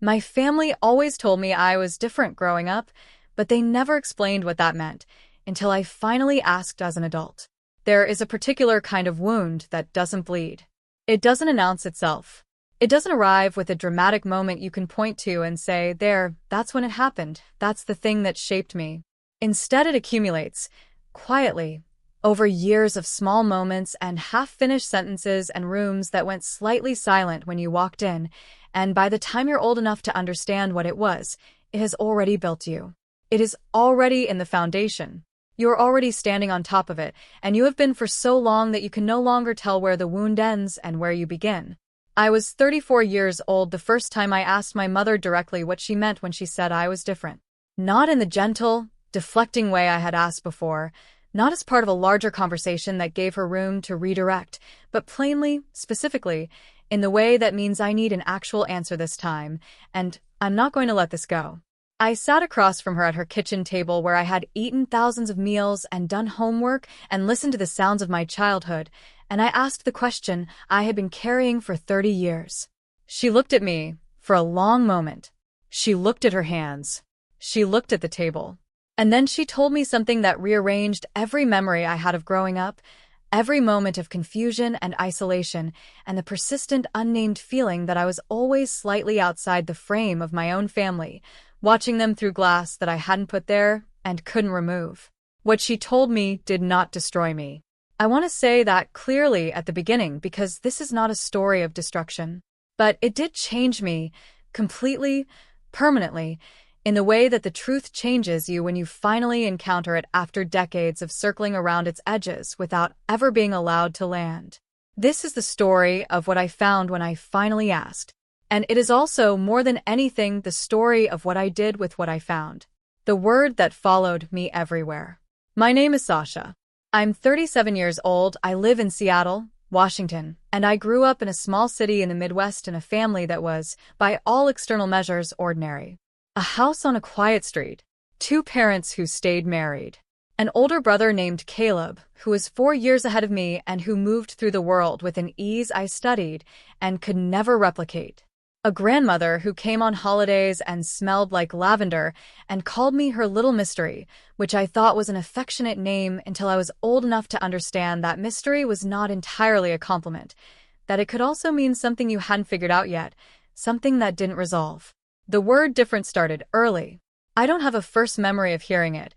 My family always told me I was different growing up, but they never explained what that meant until I finally asked as an adult. There is a particular kind of wound that doesn't bleed. It doesn't announce itself. It doesn't arrive with a dramatic moment you can point to and say, there, that's when it happened. That's the thing that shaped me. Instead, it accumulates, quietly, over years of small moments and half-finished sentences and rooms that went slightly silent when you walked in, and by the time you're old enough to understand what it was, it has already built you. It is already in the foundation. You're already standing on top of it, and you have been for so long that you can no longer tell where the wound ends and where you begin. I was 34 years old the first time I asked my mother directly what she meant when she said I was different. Not in the gentle, deflecting way I had asked before, not as part of a larger conversation that gave her room to redirect, but plainly, specifically, in the way that means I need an actual answer this time, and I'm not going to let this go. I sat across from her at her kitchen table where I had eaten thousands of meals and done homework and listened to the sounds of my childhood, and I asked the question I had been carrying for 30 years. She looked at me for a long moment. She looked at her hands. She looked at the table. And then she told me something that rearranged every memory I had of growing up, every moment of confusion and isolation, and the persistent unnamed feeling that I was always slightly outside the frame of my own family, watching them through glass that I hadn't put there and couldn't remove. What she told me did not destroy me. I want to say that clearly at the beginning because this is not a story of destruction. But it did change me, completely, permanently, in the way that the truth changes you when you finally encounter it after decades of circling around its edges without ever being allowed to land. This is the story of what I found when I finally asked. And it is also, more than anything, the story of what I did with what I found. The word that followed me everywhere. My name is Sasha. I'm 37 years old, I live in Seattle, Washington, and I grew up in a small city in the Midwest in a family that was, by all external measures, ordinary. A house on a quiet street. 2 parents who stayed married. An older brother named Caleb, who was 4 years ahead of me and who moved through the world with an ease I studied and could never replicate. A grandmother who came on holidays and smelled like lavender and called me her little mystery, which I thought was an affectionate name until I was old enough to understand that mystery was not entirely a compliment, that it could also mean something you hadn't figured out yet, something that didn't resolve. The word different started early. I don't have a first memory of hearing it.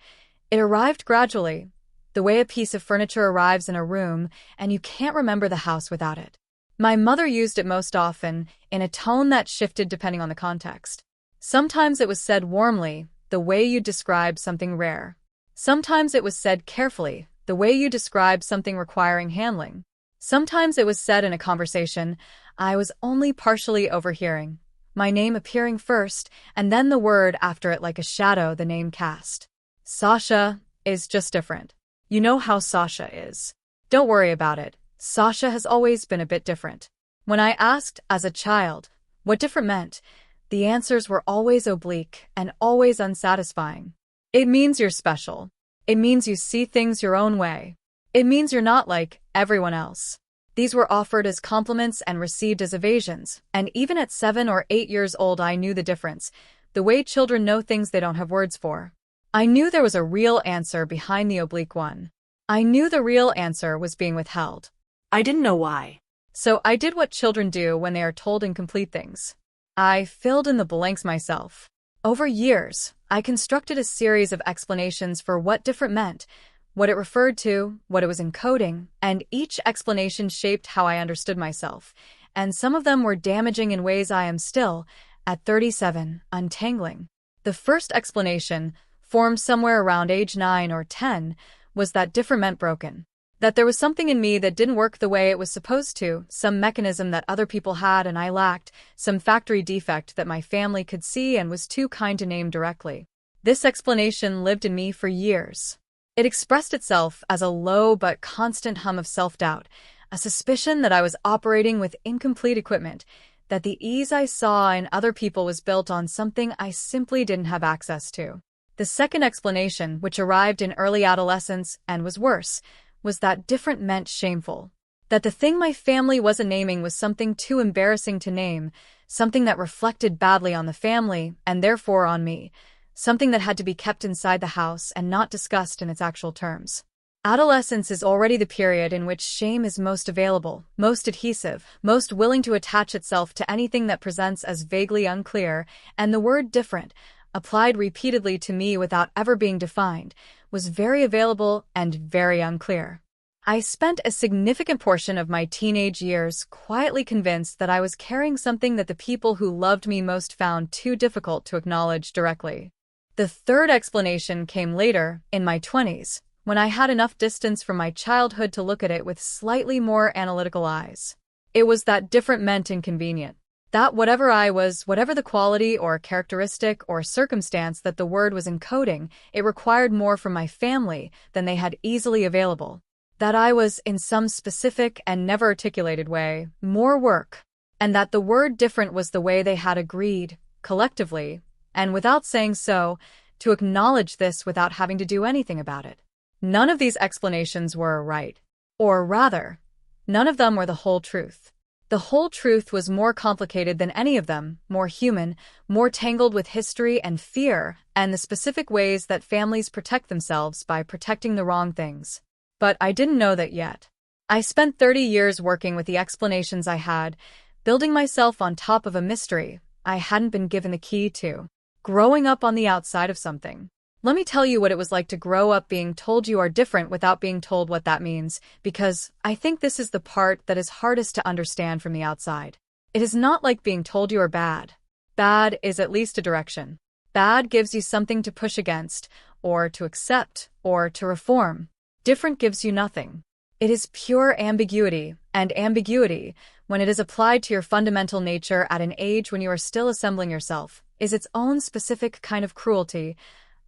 It arrived gradually, the way a piece of furniture arrives in a room and you can't remember the house without it. My mother used it most often, in a tone that shifted depending on the context. Sometimes it was said warmly, the way you describe something rare. Sometimes it was said carefully, the way you describe something requiring handling. Sometimes it was said in a conversation I was only partially overhearing, my name appearing first, and then the word after it like a shadow the name cast. Sasha is just different. You know how Sasha is. Don't worry about it. Sasha has always been a bit different. When I asked, as a child, what different meant, the answers were always oblique and always unsatisfying. It means you're special. It means you see things your own way. It means you're not like everyone else. These were offered as compliments and received as evasions, and even at 7 or 8 years old I knew the difference, the way children know things they don't have words for. I knew there was a real answer behind the oblique one. I knew the real answer was being withheld. I didn't know why. So I did what children do when they are told incomplete things. I filled in the blanks myself. Over years, I constructed a series of explanations for what different meant, what it referred to, what it was encoding, and each explanation shaped how I understood myself, and some of them were damaging in ways I am still, at 37, untangling. The first explanation, formed somewhere around age 9 or 10, was that different meant broken. That there was something in me that didn't work the way it was supposed to, some mechanism that other people had and I lacked, some factory defect that my family could see and was too kind to name directly. This explanation lived in me for years. It expressed itself as a low but constant hum of self-doubt, a suspicion that I was operating with incomplete equipment, that the ease I saw in other people was built on something I simply didn't have access to. The second explanation, which arrived in early adolescence and was worse, was that different meant shameful. That the thing my family wasn't naming was something too embarrassing to name, something that reflected badly on the family, and therefore on me, something that had to be kept inside the house and not discussed in its actual terms. Adolescence is already the period in which shame is most available, most adhesive, most willing to attach itself to anything that presents as vaguely unclear, and the word different, applied repeatedly to me without ever being defined, was very available and very unclear. I spent a significant portion of my teenage years quietly convinced that I was carrying something that the people who loved me most found too difficult to acknowledge directly. The third explanation came later, in my 20s, when I had enough distance from my childhood to look at it with slightly more analytical eyes. It was that different meant inconvenient. That whatever I was, whatever the quality or characteristic or circumstance that the word was encoding, it required more from my family than they had easily available. That I was, in some specific and never articulated way, more work, and that the word different was the way they had agreed, collectively, and without saying so, to acknowledge this without having to do anything about it. None of these explanations were right. Or rather, none of them were the whole truth. The whole truth was more complicated than any of them, more human, more tangled with history and fear, and the specific ways that families protect themselves by protecting the wrong things. But I didn't know that yet. I spent 30 years working with the explanations I had, building myself on top of a mystery I hadn't been given the key to. Growing up on the outside of something. Let me tell you what it was like to grow up being told you are different without being told what that means, because I think this is the part that is hardest to understand from the outside. It is not like being told you are bad. Bad is at least a direction. Bad gives you something to push against, or to accept, or to reform. Different gives you nothing. It is pure ambiguity, and ambiguity, when it is applied to your fundamental nature at an age when you are still assembling yourself, is its own specific kind of cruelty,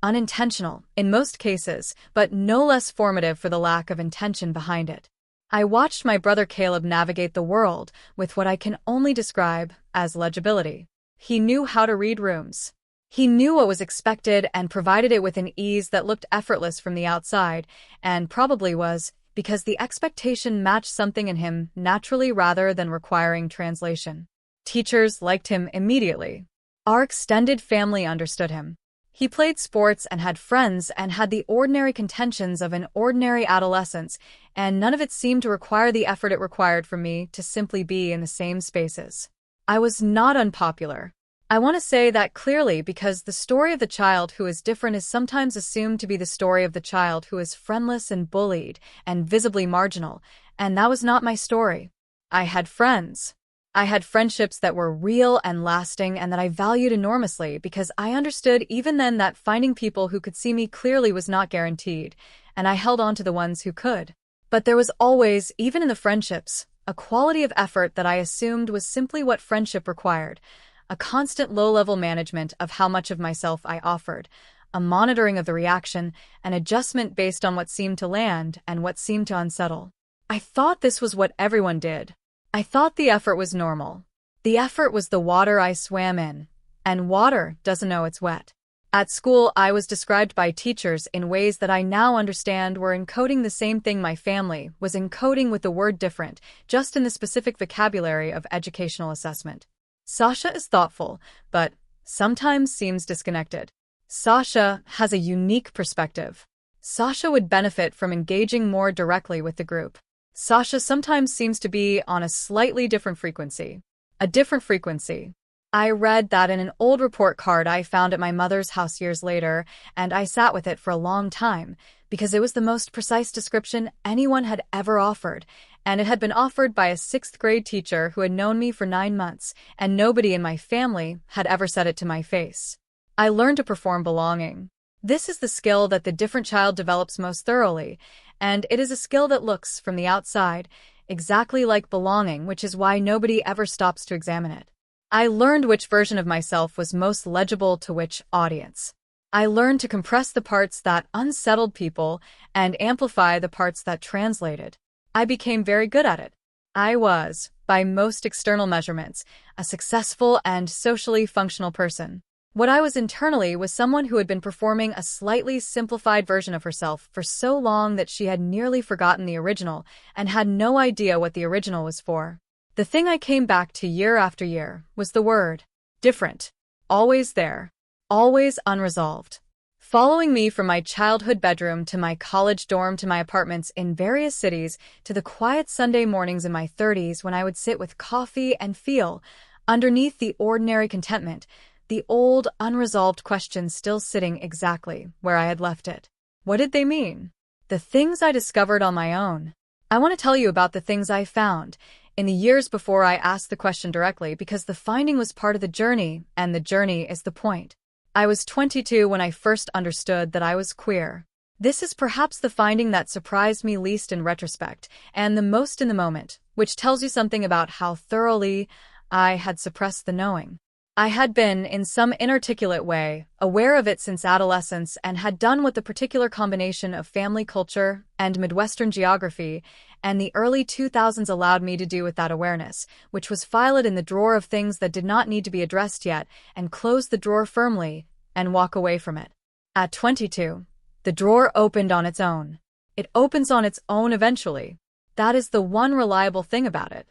unintentional, in most cases, but no less formative for the lack of intention behind it. I watched my brother Caleb navigate the world with what I can only describe as legibility. He knew how to read rooms. He knew what was expected and provided it with an ease that looked effortless from the outside, and probably was, because the expectation matched something in him naturally rather than requiring translation. Teachers liked him immediately. Our extended family understood him. He played sports and had friends and had the ordinary contentions of an ordinary adolescence, and none of it seemed to require the effort it required for me to simply be in the same spaces. I was not unpopular. I want to say that clearly because the story of the child who is different is sometimes assumed to be the story of the child who is friendless and bullied and visibly marginal, and that was not my story. I had friends. I had friendships that were real and lasting and that I valued enormously because I understood even then that finding people who could see me clearly was not guaranteed, and I held on to the ones who could. But there was always, even in the friendships, a quality of effort that I assumed was simply what friendship required, a constant low-level management of how much of myself I offered, a monitoring of the reaction, an adjustment based on what seemed to land and what seemed to unsettle. I thought this was what everyone did. I thought the effort was normal. The effort was the water I swam in, and water doesn't know it's wet. At school, I was described by teachers in ways that I now understand were encoding the same thing my family was encoding with the word different, just in the specific vocabulary of educational assessment. Sasha is thoughtful, but sometimes seems disconnected. Sasha has a unique perspective. Sasha would benefit from engaging more directly with the group. Sasha sometimes seems to be on a slightly different frequency. A different frequency. I read that in an old report card I found at my mother's house years later, and I sat with it for a long time, because it was the most precise description anyone had ever offered, and it had been offered by a 6th-grade teacher who had known me for 9 months, and nobody in my family had ever said it to my face. I learned to perform belonging. This is the skill that the different child develops most thoroughly, and it is a skill that looks, from the outside, exactly like belonging, which is why nobody ever stops to examine it. I learned which version of myself was most legible to which audience. I learned to compress the parts that unsettled people and amplify the parts that translated. I became very good at it. I was, by most external measurements, a successful and socially functional person. What I was internally was someone who had been performing a slightly simplified version of herself for so long that she had nearly forgotten the original and had no idea what the original was for. The thing I came back to year after year was the word different. Always there. Always unresolved. Following me from my childhood bedroom to my college dorm to my apartments in various cities to the quiet Sunday mornings in my 30s when I would sit with coffee and feel, underneath the ordinary contentment, the old, unresolved question still sitting exactly where I had left it. What did they mean? The things I discovered on my own. I want to tell you about the things I found in the years before I asked the question directly because the finding was part of the journey, and the journey is the point. I was 22 when I first understood that I was queer. This is perhaps the finding that surprised me least in retrospect, and the most in the moment, which tells you something about how thoroughly I had suppressed the knowing. I had been, in some inarticulate way, aware of it since adolescence and had done what the particular combination of family culture and Midwestern geography and the early 2000s allowed me to do with that awareness, which was file it in the drawer of things that did not need to be addressed yet and close the drawer firmly and walk away from it. At 22, the drawer opened on its own. It opens on its own eventually. That is the one reliable thing about it.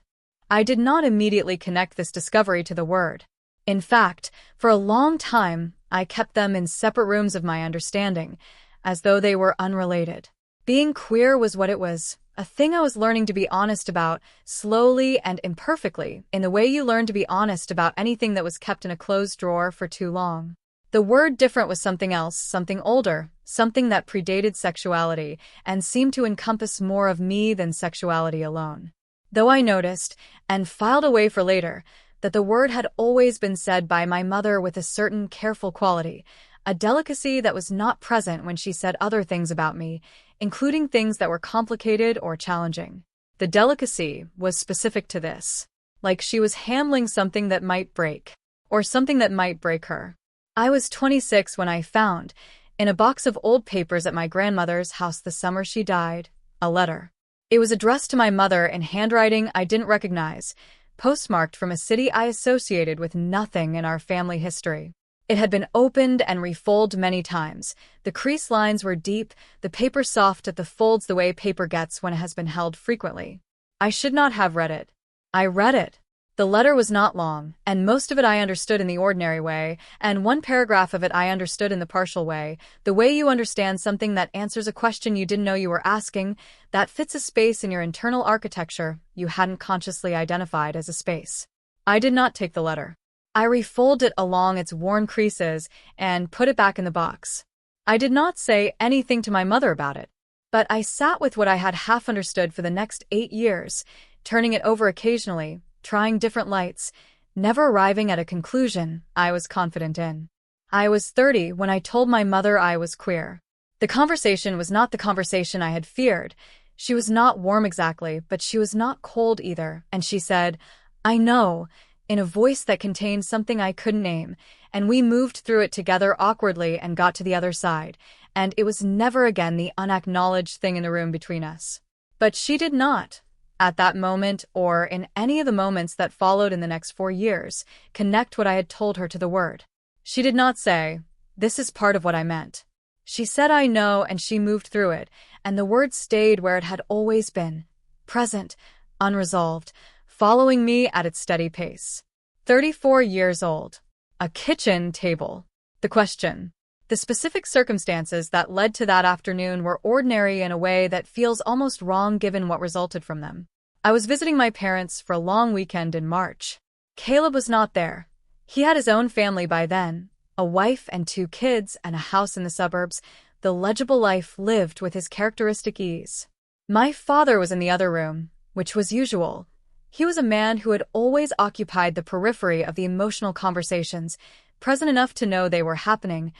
I did not immediately connect this discovery to the word. In fact, for a long time, I kept them in separate rooms of my understanding, as though they were unrelated. Being queer was what it was, a thing I was learning to be honest about, slowly and imperfectly, in the way you learn to be honest about anything that was kept in a closed drawer for too long. The word different was something else, something older, something that predated sexuality, and seemed to encompass more of me than sexuality alone. Though I noticed, and filed away for later, that the word had always been said by my mother with a certain careful quality, a delicacy that was not present when she said other things about me, including things that were complicated or challenging. The delicacy was specific to this, like she was handling something that might break, or something that might break her. I was 26 when I found, in a box of old papers at my grandmother's house the summer she died, a letter. It was addressed to my mother in handwriting I didn't recognize, postmarked from a city I associated with nothing in our family history. It had been opened and refolded many times. The crease lines were deep, the paper soft at the folds the way paper gets when it has been held frequently. I should not have read it. I read it. The letter was not long, and most of it I understood in the ordinary way, and one paragraph of it I understood in the partial way, the way you understand something that answers a question you didn't know you were asking, that fits a space in your internal architecture you hadn't consciously identified as a space. I did not take the letter. I refolded it along its worn creases and put it back in the box. I did not say anything to my mother about it, but I sat with what I had half understood for the next 8 years, turning it over occasionally, trying different lights, never arriving at a conclusion I was confident in. I was 30 when I told my mother I was queer. The conversation was not the conversation I had feared. She was not warm exactly, but she was not cold either, and she said, "I know," in a voice that contained something I couldn't name, and we moved through it together awkwardly and got to the other side, and it was never again the unacknowledged thing in the room between us. But she did not, at that moment or in any of the moments that followed in the next 4 years, connect what I had told her to the word. She did not say, "This is part of what I meant." She said, "I know," and she moved through it, and the word stayed where it had always been, present, unresolved, following me at its steady pace. 34 years old. A kitchen table. The question. The specific circumstances that led to that afternoon were ordinary in a way that feels almost wrong given what resulted from them. I was visiting my parents for a long weekend in March. Caleb was not there. He had his own family by then, a wife and 2 kids and a house in the suburbs, the legible life lived with his characteristic ease. My father was in the other room, which was usual. He was a man who had always occupied the periphery of the emotional conversations, present enough to know they were happening,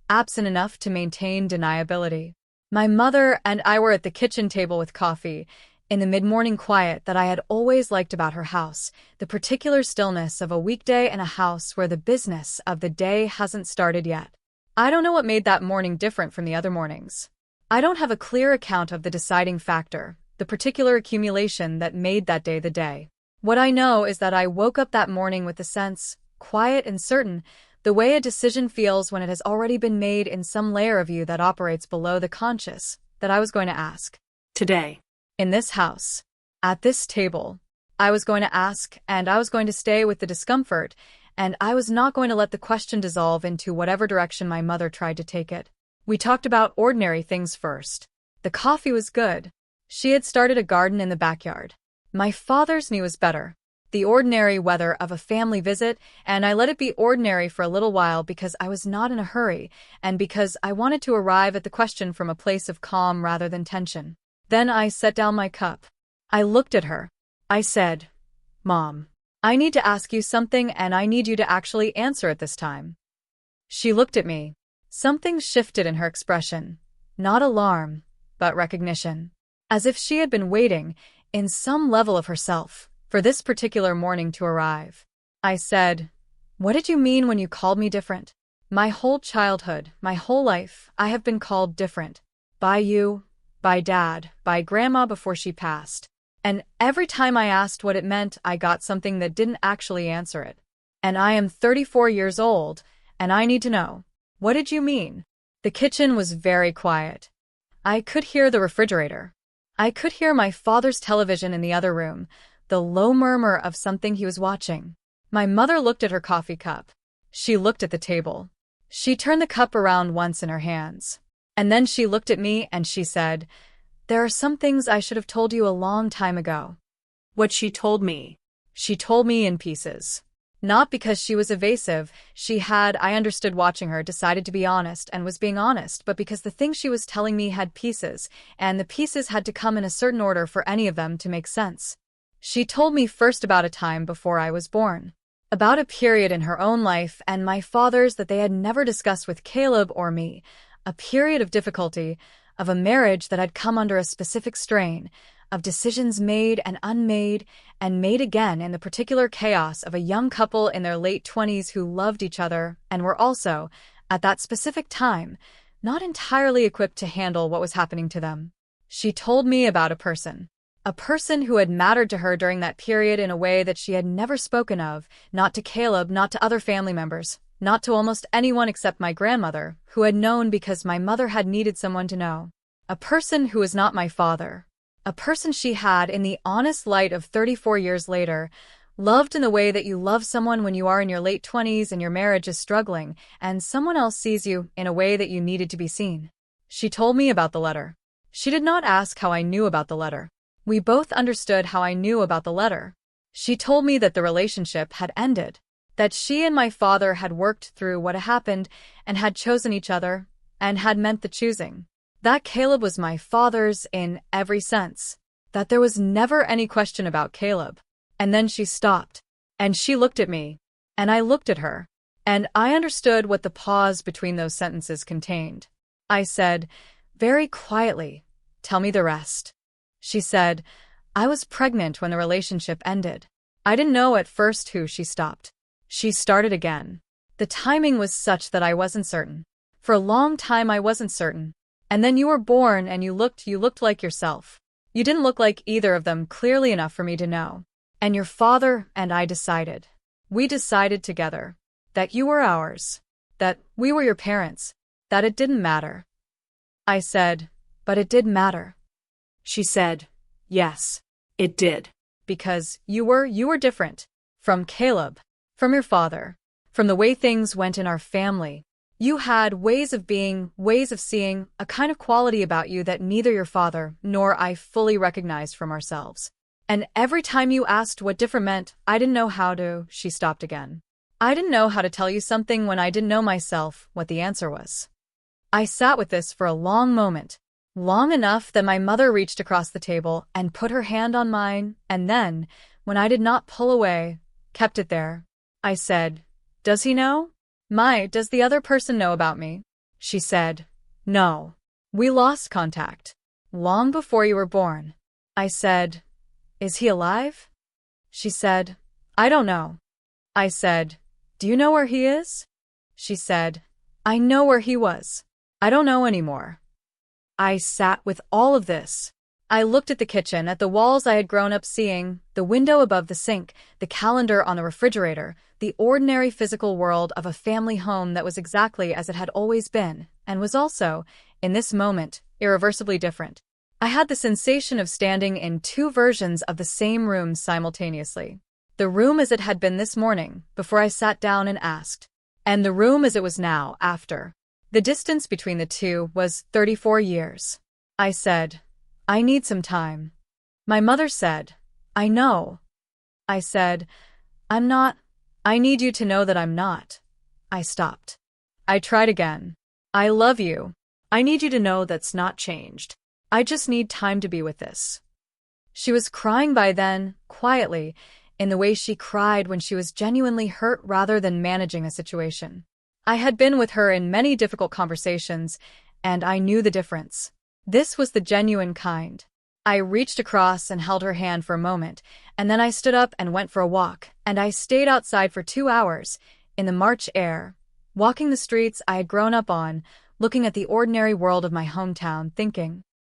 absent enough to maintain deniability. My mother and I were at the kitchen table with coffee, in the mid-morning quiet that I had always liked about her house, the particular stillness of a weekday in a house where the business of the day hasn't started yet. I don't know what made that morning different from the other mornings. I don't have a clear account of the deciding factor, the particular accumulation that made that day the day. What I know is that I woke up that morning with the sense, quiet and certain, The way a decision feels when it has already been made in some layer of you that operates below the conscious, that I was going to ask. Today. In this house. At this table. I was going to ask, and I was going to stay with the discomfort, and I was not going to let the question dissolve into whatever direction my mother tried to take it. We talked about ordinary things first. The coffee was good. She had started a garden in the backyard. My father's knee was better. The ordinary weather of a family visit, and I let it be ordinary for a little while because I was not in a hurry, and because I wanted to arrive at the question from a place of calm rather than tension. Then I set down my cup. I looked at her. I said, "Mom, I need to ask you something and I need you to actually answer it this time." She looked at me. Something shifted in her expression. Not alarm, but recognition. As if she had been waiting, in some level of herself, for this particular morning to arrive. I said, "What did you mean when you called me different?" My whole childhood, my whole life, I have been called different. By you, by Dad, by Grandma before she passed. And every time I asked what it meant, I got something that didn't actually answer it. And I am 34 years old, and I need to know. What did you mean? The kitchen was very quiet. I could hear the refrigerator. I could hear my father's television in the other room, the low murmur of something he was watching. My mother looked at her coffee cup. She looked at the table. She turned the cup around once in her hands. And then she looked at me and she said, "There are some things I should have told you a long time ago." What she told me. She told me in pieces. Not because she was evasive, she had, I understood watching her, decided to be honest and was being honest, but because the things she was telling me had pieces, and the pieces had to come in a certain order for any of them to make sense. She told me first about a time before I was born. About a period in her own life and my father's that they had never discussed with Caleb or me, a period of difficulty, of a marriage that had come under a specific strain, of decisions made and unmade and made again in the particular chaos of a young couple in their late 20s who loved each other and were also, at that specific time, not entirely equipped to handle what was happening to them. She told me about a person who had mattered to her during that period in a way that she had never spoken of, not to Caleb, not to other family members, not to almost anyone except my grandmother, who had known because my mother had needed someone to know. A person who was not my father. A person she had, in the honest light of 34 years later, loved in the way that you love someone when you are in your late 20s and your marriage is struggling, and someone else sees you in a way that you needed to be seen. She told me about the letter. She did not ask how I knew about the letter. We both understood how I knew about the letter. She told me that the relationship had ended, that she and my father had worked through what had happened and had chosen each other, and had meant the choosing. That Caleb was my father's in every sense. That there was never any question about Caleb. And then she stopped. And she looked at me. And I looked at her. And I understood what the pause between those sentences contained. I said, very quietly, "Tell me the rest." She said, "I was pregnant when the relationship ended." I didn't know at first who she stopped. She started again. The timing was such that I wasn't certain. For a long time I wasn't certain. And then you were born and you looked like yourself. You didn't look like either of them clearly enough for me to know. And your father and I decided. We decided together. That you were ours. That we were your parents. That it didn't matter. I said, "But it did matter." She said, "Yes, it did." Because you were different. From Caleb. From your father. From the way things went in our family. You had ways of being, ways of seeing, a kind of quality about you that neither your father nor I fully recognized from ourselves. And every time you asked what different meant, I didn't know how to. She stopped again. I didn't know how to tell you something when I didn't know myself what the answer was. I sat with this for a long moment. Long enough that my mother reached across the table and put her hand on mine, and then, when I did not pull away, kept it there. I said, "Does he know? Does the other person know about me?" She said, "No. We lost contact. Long before you were born." I said, "Is he alive?" She said, "I don't know." I said, "Do you know where he is?" She said, "I know where he was. I don't know anymore." I sat with all of this. I looked at the kitchen, at the walls I had grown up seeing, the window above the sink, the calendar on the refrigerator, the ordinary physical world of a family home that was exactly as it had always been, and was also, in this moment, irreversibly different. I had the sensation of standing in two versions of the same room simultaneously. The room as it had been this morning, before I sat down and asked, and the room as it was now, after. The distance between the two was 34 years. I said, "I need some time." My mother said, "I know." I said, "I'm not. I need you to know that I'm not." I stopped. I tried again. "I love you. I need you to know that's not changed. I just need time to be with this." She was crying by then, quietly, in the way she cried when she was genuinely hurt rather than managing a situation. I had been with her in many difficult conversations, and I knew the difference. This was the genuine kind. I reached across and held her hand for a moment, and then I stood up and went for a walk, and I stayed outside for 2 hours, in the March air, walking the streets I had grown up on, looking at the ordinary world of my hometown, thinking,